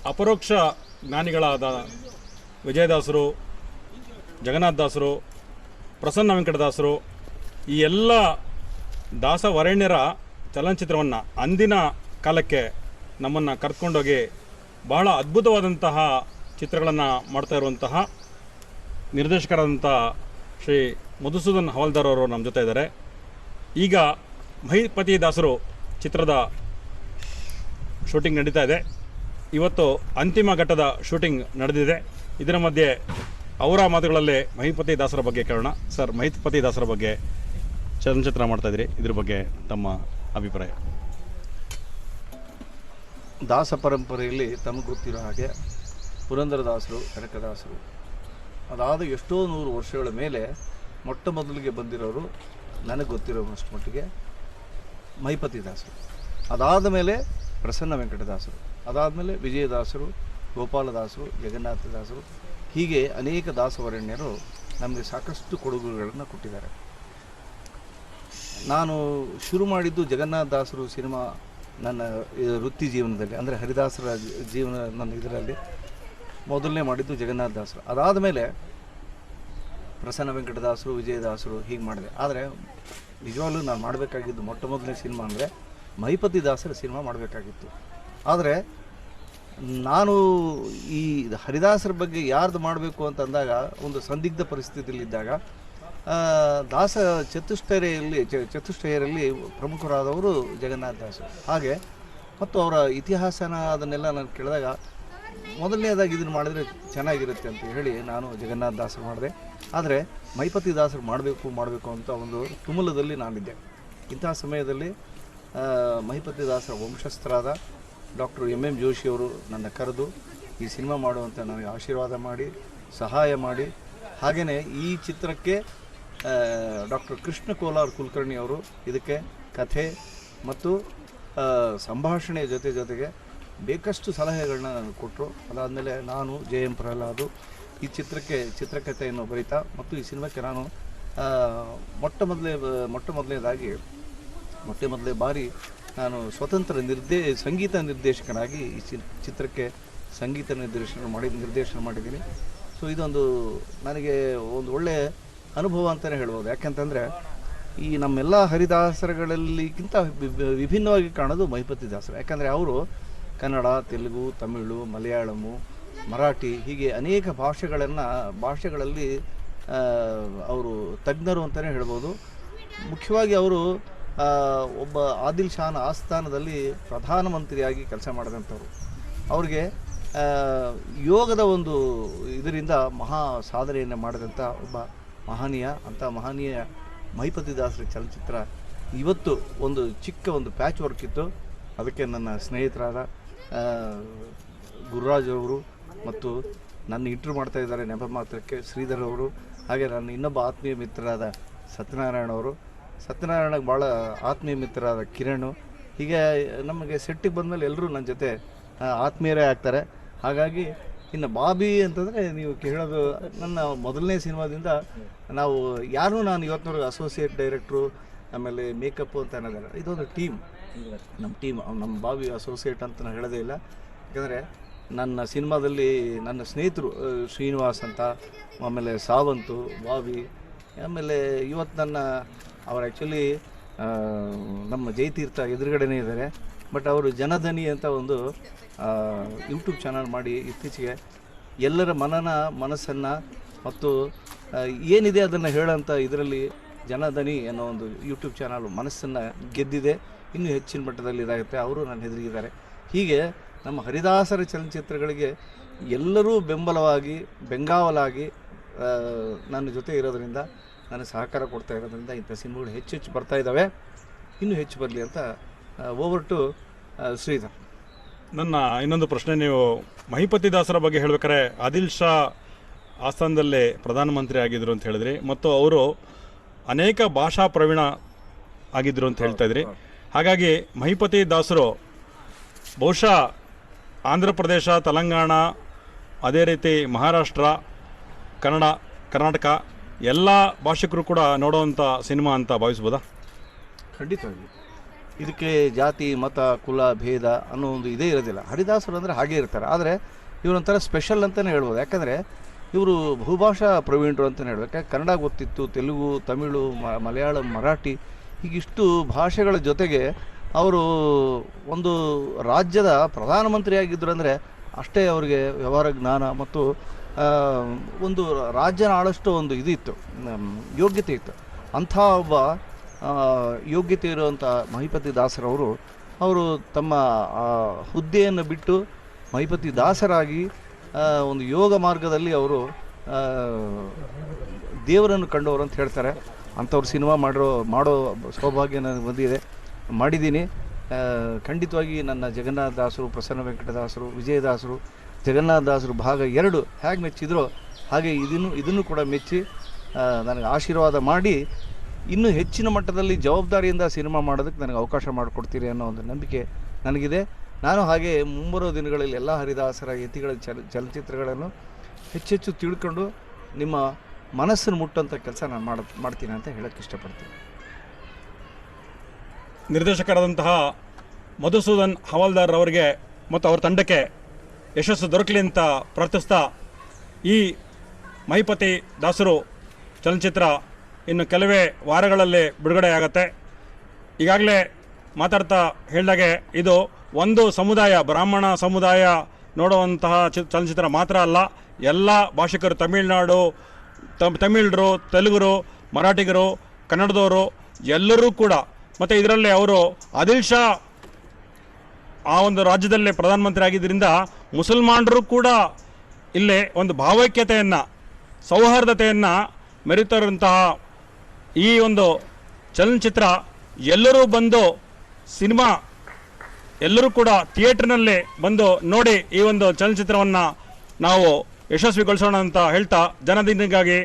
ಅಪರೋಕ್ಷ ಜ್ಞಾನಿಗಳಾದ ವಿಜಯದಾಸರು, ಜಗನ್ನಾಥದಾಸರು, ಪ್ರಸನ್ನ ವೆಂಕಟದಾಸರು ಈ ಎಲ್ಲ ದಾಸವರೇಣ್ಯರ ಚಲನಚಿತ್ರವನ್ನು ಅಂದಿನ ಕಾಲಕ್ಕೆ ನಮ್ಮನ್ನು ಕರ್ಕೊಂಡೋಗಿ ಬಹಳ ಅದ್ಭುತವಾದಂತಹ ಚಿತ್ರಗಳನ್ನು ಮಾಡ್ತಾ ಇರುವಂತಹ ನಿರ್ದೇಶಕರಾದಂಥ ಶ್ರೀ ಮಧುಸೂದನ್ ಹವಾಲ್ದಾರ್ ಅವರು ನಮ್ಮ ಜೊತೆ ಇದ್ದಾರೆ. ಈಗ ಮಹಿಪತಿ ದಾಸರು ಚಿತ್ರದ ಶೂಟಿಂಗ್ ನಡೀತಾ ಇದೆ. ಇವತ್ತು ಅಂತಿಮ ಘಟ್ಟದ ಶೂಟಿಂಗ್ ನಡೆದಿದೆ. ಇದರ ಮಧ್ಯೆ ಅವರ ಮಾತುಗಳಲ್ಲೇ ಮಹಿಪತಿ ದಾಸರ ಬಗ್ಗೆ ಕೇಳೋಣ. ಸರ್, ಮಹಿಪತಿ ದಾಸರ ಬಗ್ಗೆ ಚಲನಚಿತ್ರ ಮಾಡ್ತಾಯಿದ್ರಿ, ಇದ್ರ ಬಗ್ಗೆ ತಮ್ಮ ಅಭಿಪ್ರಾಯ? ದಾಸ ಪರಂಪರೆಯಲ್ಲಿ ತಮಗೆ ಗೊತ್ತಿರೋ ಹಾಗೆ ಪುರಂದರದಾಸರು, ಕನಕದಾಸರು ಅದಾದ ಎಷ್ಟೋ 100 ವರ್ಷಗಳ ಮೇಲೆ ಮೊಟ್ಟ ಮೊದಲಿಗೆ ಬಂದಿರೋರು ನನಗೆ ಗೊತ್ತಿರೋಷ್ಟು ಮಟ್ಟಿಗೆ ಮಹಿಪತಿ ದಾಸರು. ಅದಾದ ಮೇಲೆ ಪ್ರಸನ್ನ ವೆಂಕಟದಾಸರು, ಅದಾದಮೇಲೆ ವಿಜಯದಾಸರು, ಗೋಪಾಲದಾಸರು, ಜಗನ್ನಾಥದಾಸರು, ಹೀಗೆ ಅನೇಕ ದಾಸವರೇಣ್ಯರು ನಮಗೆ ಸಾಕಷ್ಟು ಕೊಡುಗೆಗಳನ್ನು ಕೊಟ್ಟಿದ್ದಾರೆ. ನಾನು ಶುರು ಮಾಡಿದ್ದು ಜಗನ್ನಾಥದಾಸರು ಸಿನಿಮಾ ನನ್ನ ವೃತ್ತಿ ಜೀವನದಲ್ಲಿ, ಅಂದರೆ ಹರಿದಾಸರ ಜೀವನ ನನ್ನ ಇದರಲ್ಲಿ ಮೊದಲನೇ ಮಾಡಿದ್ದು ಜಗನ್ನಾಥದಾಸರು. ಅದಾದ ಮೇಲೆ ಪ್ರಸನ್ನ ವೆಂಕಟದಾಸರು, ವಿಜಯದಾಸರು ಹೀಗೆ ಮಾಡಿದೆ. ಆದರೆ ನಿಜವಾಗ್ಲೂ ನಾನು ಮಾಡಬೇಕಾಗಿದ್ದು ಮೊಟ್ಟ ಮೊದಲನೇ ಸಿನಿಮಾ ಅಂದರೆ ಮಹಿಪತಿ ದಾಸರ ಸಿನಿಮಾ ಮಾಡಬೇಕಾಗಿತ್ತು. ಆದರೆ ನಾನು ಈ ಹರಿದಾಸರ ಬಗ್ಗೆ ಯಾರ್ದು ಮಾಡಬೇಕು ಅಂತಂದಾಗ ಒಂದು ಸಂದಿಗ್ಧ ಪರಿಸ್ಥಿತಿಯಲ್ಲಿದ್ದಾಗ ದಾಸ ಚತುಷ್ಟಯರಲ್ಲಿ ಪ್ರಮುಖರಾದವರು ಜಗನ್ನಾಥದಾಸರು. ಹಾಗೆ ಮತ್ತು ಅವರ ಇತಿಹಾಸನ ಅದನ್ನೆಲ್ಲ ನಾನು ಕೇಳಿದಾಗ ಮೊದಲನೇದಾಗಿ ಇದನ್ನು ಮಾಡಿದರೆ ಚೆನ್ನಾಗಿರುತ್ತೆ ಅಂತ ಹೇಳಿ ನಾನು ಜಗನ್ನಾಥದಾಸರು ಮಾಡಿದೆ. ಆದರೆ ಮಹಿಪತಿ ದಾಸರು ಮಾಡಬೇಕು ಅಂತ ಒಂದು ತುಮುಲದಲ್ಲಿ ನಾನಿದ್ದೆ. ಇಂತಹ ಸಮಯದಲ್ಲಿ ಮಹಿಪತಿ ದಾಸರ ವಂಶಸ್ಥರಾದ ಡಾಕ್ಟರ್ ಎಂ ಜೋಶಿಯವರು ನನ್ನ ಕರೆದು ಈ ಸಿನಿಮಾ ಮಾಡುವಂಥ ನನಗೆ ಆಶೀರ್ವಾದ ಮಾಡಿ ಸಹಾಯ ಮಾಡಿ, ಹಾಗೆಯೇ ಈ ಚಿತ್ರಕ್ಕೆ ಡಾಕ್ಟರ್ ಕೃಷ್ಣ ಕೋಲಾರ್ ಕುಲಕರ್ಣಿ ಅವರು ಇದಕ್ಕೆ ಕಥೆ ಮತ್ತು ಸಂಭಾಷಣೆ ಜೊತೆಗೆ ಬೇಕಷ್ಟು ಸಲಹೆಗಳನ್ನ ನನಗೆ ಕೊಟ್ಟರು. ಅದಾದಮೇಲೆ ನಾನು ಜೆ.ಎಂ. ಪ್ರಹ್ಲಾದು ಈ ಚಿತ್ರಕಥೆಯನ್ನು ಬರೀತಾ ಮತ್ತು ಈ ಸಿನಿಮಾಕ್ಕೆ ನಾನು ಮೊಟ್ಟ ಮೊದಲನೇ ಬಾರಿ ನಾನು ಸ್ವತಂತ್ರ ಸಂಗೀತ ನಿರ್ದೇಶಕನಾಗಿ ಈ ಚಿತ್ರಕ್ಕೆ ಸಂಗೀತ ನಿರ್ದೇಶನ ಮಾಡಿದ್ದೀನಿ. ಸೊ ಇದೊಂದು ನನಗೆ ಒಂದು ಒಳ್ಳೆಯ ಅನುಭವ ಅಂತಲೇ ಹೇಳ್ಬೋದು. ಯಾಕೆಂತಂದರೆ ಈ ನಮ್ಮೆಲ್ಲ ಹರಿದಾಸರುಗಳಲ್ಲಿಗಿಂತ ವಿಭಿನ್ನವಾಗಿ ಕಾಣೋದು ಮಹಿಪತಿ ದಾಸರು. ಯಾಕಂದರೆ ಅವರು ಕನ್ನಡ, ತೆಲುಗು, ತಮಿಳು, ಮಲಯಾಳಮು, ಮರಾಠಿ ಹೀಗೆ ಅನೇಕ ಭಾಷೆಗಳಲ್ಲಿ ಅವರು ತಜ್ಞರು ಅಂತಲೇ ಹೇಳ್ಬೋದು. ಮುಖ್ಯವಾಗಿ ಅವರು ಒಬ್ಬ ಆದಿಲ್ ಶಾನ್ ಆಸ್ಥಾನದಲ್ಲಿ ಪ್ರಧಾನಮಂತ್ರಿಯಾಗಿ ಕೆಲಸ ಮಾಡಿದಂಥವ್ರು. ಅವ್ರಿಗೆ ಯೋಗದ ಒಂದು ಇದರಿಂದ ಮಹಾ ಸಾಧನೆಯನ್ನು ಮಾಡಿದಂಥ ಒಬ್ಬ ಮಹನೀಯ ಮಹಿಪತಿ ದಾಸರ ಚಲನಚಿತ್ರ ಇವತ್ತು ಒಂದು ಚಿಕ್ಕ ಒಂದು ಪ್ಯಾಚ್ ವರ್ಕ್ ಇತ್ತು. ಅದಕ್ಕೆ ನನ್ನ ಸ್ನೇಹಿತರಾದ ಗುರುರಾಜ್ ಅವರು ಮತ್ತು ನನ್ನ ಇಂಟರ್ವ್ಯೂ ಮಾಡ್ತಾ ಇದ್ದಾರೆ ನೆಪ ಮಾತ್ರಕ್ಕೆ ಶ್ರೀಧರ್ ಅವರು, ಹಾಗೆ ನನ್ನ ಇನ್ನೊಬ್ಬ ಆತ್ಮೀಯ ಮಿತ್ರರಾದ ಸತ್ಯನಾರಾಯಣಗೆ ಭಾಳ ಆತ್ಮೀಯ ಮಿತ್ರರಾದ ಕಿರಣ್, ಹೀಗೆ ನಮಗೆ ಸೆಟ್ಟಿಗೆ ಬಂದಮೇಲೆ ಎಲ್ಲರೂ ನನ್ನ ಜೊತೆ ಆತ್ಮೀಯರೇ ಆಗ್ತಾರೆ. ಹಾಗಾಗಿ ಇನ್ನು ಬಾಬಿ ಅಂತಂದರೆ ನೀವು ಕೇಳೋದು ನನ್ನ ಮೊದಲನೇ ಸಿನಿಮಾದಿಂದ ನಾವು ನಾನು ಇವತ್ತಿನವರೆಗೆ ಅಸೋಸಿಯೇಟ್ ಡೈರೆಕ್ಟ್ರು ಆಮೇಲೆ ಮೇಕಪ್ಪು ಅಂತ ಅನ್ನೋದಲ್ಲ, ಇದೊಂದು ಟೀಮ್. ನಮ್ಮ ಬಾಬಿ ಅಸೋಸಿಯೇಟ್ ಅಂತ ನಾನು ಹೇಳೋದೇ ಇಲ್ಲ. ಯಾಕಂದರೆ ನನ್ನ ಸಿನಿಮಾದಲ್ಲಿ ನನ್ನ ಸ್ನೇಹಿತರು ಶ್ರೀನಿವಾಸ್ ಅಂತ, ಆಮೇಲೆ ಸಾವಂತು, ಬಾಬಿ, ಆಮೇಲೆ ಇವತ್ತು ಅವರು ಆ್ಯಕ್ಚುಲಿ ನಮ್ಮ ಜಯತೀರ್ಥ ಎದುರುಗಡೆನೇ ಇದ್ದಾರೆ. ಬಟ್ ಅವರು ಜನಧನಿ ಅಂತ ಒಂದು ಯೂಟ್ಯೂಬ್ ಚಾನಲ್ ಮಾಡಿ ಇತ್ತೀಚೆಗೆ ಎಲ್ಲರ ಮನಸ್ಸನ್ನು ಮತ್ತು ಏನಿದೆ ಅದನ್ನು ಹೇಳೋಂಥ ಇದರಲ್ಲಿ ಜನಧನಿ ಅನ್ನೋ ಒಂದು ಯೂಟ್ಯೂಬ್ ಚಾನಲ್ ಮನಸ್ಸನ್ನು ಗೆದ್ದಿದೆ. ಇನ್ನೂ ಹೆಚ್ಚಿನ ಮಟ್ಟದಲ್ಲಿ ಇದಾಗುತ್ತೆ. ಅವರು ನನ್ನ ಎದುರಿಗಿದ್ದಾರೆ. ಹೀಗೆ ನಮ್ಮ ಹರಿದಾಸರ ಚಲನಚಿತ್ರಗಳಿಗೆ ಎಲ್ಲರೂ ಬೆಂಗಾವಲಾಗಿ ನನ್ನ ಜೊತೆ ಇರೋದರಿಂದ, ನನಗೆ ಸಹಕಾರ ಕೊಡ್ತಾ ಇರೋದ್ರಿಂದ ಇಂಥ ಸಿನಿಮಾಗಳು ಹೆಚ್ಚು ಬರ್ತಾ ಇದ್ದಾವೆ. ಇನ್ನೂ ಹೆಚ್ಚು ಬರಲಿ ಅಂತ ಓವರ್ ಟು ಶ್ರೀಧರ್. ನನ್ನ ಇನ್ನೊಂದು ಪ್ರಶ್ನೆ, ನೀವು ಮಹಿಪತಿ ದಾಸರ ಬಗ್ಗೆ ಹೇಳ್ಬೇಕಾದ್ರೆ ಆದಿಲ್ ಶಾ ಆಸ್ಥಾನದಲ್ಲೇ ಪ್ರಧಾನಮಂತ್ರಿ ಆಗಿದ್ರು ಅಂತ ಹೇಳಿದ್ರಿ, ಮತ್ತು ಅವರು ಅನೇಕ ಭಾಷಾ ಪ್ರವೀಣ ಆಗಿದ್ರು ಅಂತ ಹೇಳ್ತಾ ಇದ್ರಿ. ಹಾಗಾಗಿ ಮಹಿಪತಿ ದಾಸರು ಬಹುಶಃ ಆಂಧ್ರ ಪ್ರದೇಶ, ತೆಲಂಗಾಣ, ಅದೇ ರೀತಿ ಮಹಾರಾಷ್ಟ್ರ, ಕರ್ನಾಟಕ ಎಲ್ಲ ಭಾಷಿಕರು ಕೂಡ ನೋಡುವಂಥ ಸಿನಿಮಾ ಅಂತ ಭಾವಿಸ್ಬೋದಾ? ಖಂಡಿತವಾಗಿ. ಇದಕ್ಕೆ ಜಾತಿ ಮತ ಕುಲ ಭೇದ ಅನ್ನೋ ಒಂದು ಇದೇ ಇರೋದಿಲ್ಲ. ಹರಿದಾಸರು ಅಂದರೆ ಹಾಗೇ ಇರ್ತಾರೆ. ಆದರೆ ಇವರೊಂಥರ ಸ್ಪೆಷಲ್ ಅಂತಲೇ ಹೇಳ್ಬೋದು. ಯಾಕಂದರೆ ಇವರು ಬಹುಭಾಷಾ ಪ್ರವೀಣರು ಅಂತಲೇ ಹೇಳ್ಬೇಕು. ಯಾಕೆ ಕನ್ನಡ ಗೊತ್ತಿತ್ತು, ತೆಲುಗು, ತಮಿಳು, ಮಲಯಾಳಂ, ಮರಾಠಿ ಹೀಗಿಷ್ಟು ಭಾಷೆಗಳ ಜೊತೆಗೆ ಅವರು ಒಂದು ರಾಜ್ಯದ ಪ್ರಧಾನಮಂತ್ರಿಯಾಗಿದ್ದರು. ಅಂದರೆ ಅಷ್ಟೇ ಅವರಿಗೆ ವ್ಯವಹಾರ ಜ್ಞಾನ ಮತ್ತು ಒಂದು ರಾಜ್ಯನ ಆಳಷ್ಟು ಒಂದು ಇದಿತ್ತು, ಯೋಗ್ಯತೆ ಇತ್ತು. ಅಂಥ ಒಬ್ಬ ಯೋಗ್ಯತೆ ಇರುವಂಥ ಮಹಿಪತಿ ದಾಸರವರು ಅವರು ತಮ್ಮ ಹುದ್ದೆಯನ್ನು ಬಿಟ್ಟು ಮಹಿಪತಿ ದಾಸರಾಗಿ ಒಂದು ಯೋಗ ಮಾರ್ಗದಲ್ಲಿ ಅವರು ದೇವರನ್ನು ಕಂಡವರು ಅಂತ ಹೇಳ್ತಾರೆ. ಅಂಥವ್ರು ಸಿನಿಮಾ ಮಾಡೋ ಸೌಭಾಗ್ಯ ನನಗೆ ಬಂದಿದೆ, ಮಾಡಿದ್ದೀನಿ. ಖಂಡಿತವಾಗಿ ನನ್ನ ಜಗನ್ನಾಥ ದಾಸರು, ಪ್ರಸನ್ನ ವೆಂಕಟದಾಸರು, ವಿಜಯದಾಸರು, ಜಗನ್ನಾಥ ದಾಸರು ಭಾಗ 2 ಹೇಗೆ ಮೆಚ್ಚಿದ್ರೋ ಹಾಗೆ ಇದನ್ನು ಕೂಡ ಮೆಚ್ಚಿ ನನಗೆ ಆಶೀರ್ವಾದ ಮಾಡಿ ಇನ್ನೂ ಹೆಚ್ಚಿನ ಮಟ್ಟದಲ್ಲಿ ಜವಾಬ್ದಾರಿಯಿಂದ ಸಿನಿಮಾ ಮಾಡೋದಕ್ಕೆ ನನಗೆ ಅವಕಾಶ ಮಾಡಿಕೊಡ್ತೀರಿ ಅನ್ನೋ ಒಂದು ನಂಬಿಕೆ ನನಗಿದೆ. ನಾನು ಹಾಗೆ ಮುಂಬರೋ ದಿನಗಳಲ್ಲಿ ಎಲ್ಲ ಹರಿದಾಸರ ಯತಿಗಳ ಚಲನಚಿತ್ರಗಳನ್ನು ಹೆಚ್ಚೆಚ್ಚು ತಿಳ್ಕೊಂಡು ನಿಮ್ಮ ಮನಸ್ಸನ್ನು ಮುಟ್ಟಂಥ ಕೆಲಸ ನಾನು ಮಾಡ್ತೀನಿ ಅಂತ ಹೇಳೋಕ್ಕೆ ಇಷ್ಟಪಡ್ತೀನಿ. ನಿರ್ದೇಶಕರಾದಂತಹ ಮಧುಸೂದನ್ ಹವಾಲ್ದಾರ್ ಅವರಿಗೆ ಮತ್ತು ಅವರ ತಂಡಕ್ಕೆ ಯಶಸ್ಸು ದೊರಕಲಿ ಅಂತ ಪ್ರಾರ್ಥಿಸ್ತಾ, ಈ ಮಹಿಪತಿ ದಾಸರು ಚಲನಚಿತ್ರ ಇನ್ನು ಕೆಲವೇ ವಾರಗಳಲ್ಲಿ ಬಿಡುಗಡೆಯಾಗತ್ತೆ. ಈಗಾಗಲೇ ಮಾತಾಡ್ತಾ ಹೇಳಿದಾಗೆ ಇದು ಒಂದು ಸಮುದಾಯ, ಬ್ರಾಹ್ಮಣ ಸಮುದಾಯ ನೋಡುವಂತಹ ಚಲನಚಿತ್ರ ಮಾತ್ರ ಅಲ್ಲ, ಎಲ್ಲ ಭಾಷಿಕರು, ತಮಿಳರು, ತೆಲುಗರು, ಮರಾಠಿಗರು, ಕನ್ನಡದವರು ಎಲ್ಲರೂ ಕೂಡ, ಮತ್ತು ಇದರಲ್ಲಿ ಅವರು ಆದಿಲ್ ಶಾ ಆ ಒಂದು ರಾಜ್ಯದಲ್ಲೇ ಪ್ರಧಾನಮಂತ್ರಿ ಆಗಿದ್ದರಿಂದ ಮುಸಲ್ಮಾನರು ಕೂಡ ಇಲ್ಲೇ ಒಂದು ಭಾವೈಕ್ಯತೆಯನ್ನು, ಸೌಹಾರ್ದತೆಯನ್ನು ಮೆರೆಯುತ್ತಿರುವಂತಹ ಈ ಒಂದು ಚಲನಚಿತ್ರ ಎಲ್ಲರೂ ಬಂದು ಸಿನಿಮಾ ಎಲ್ಲರೂ ಕೂಡ ಥಿಯೇಟರ್ನಲ್ಲಿ ಬಂದು ನೋಡಿ ಈ ಒಂದು ಚಲನಚಿತ್ರವನ್ನು ನಾವು ಯಶಸ್ವಿಗೊಳಿಸೋಣ ಅಂತ ಹೇಳ್ತಾ, ಜನದಿನಿಗಾಗಿ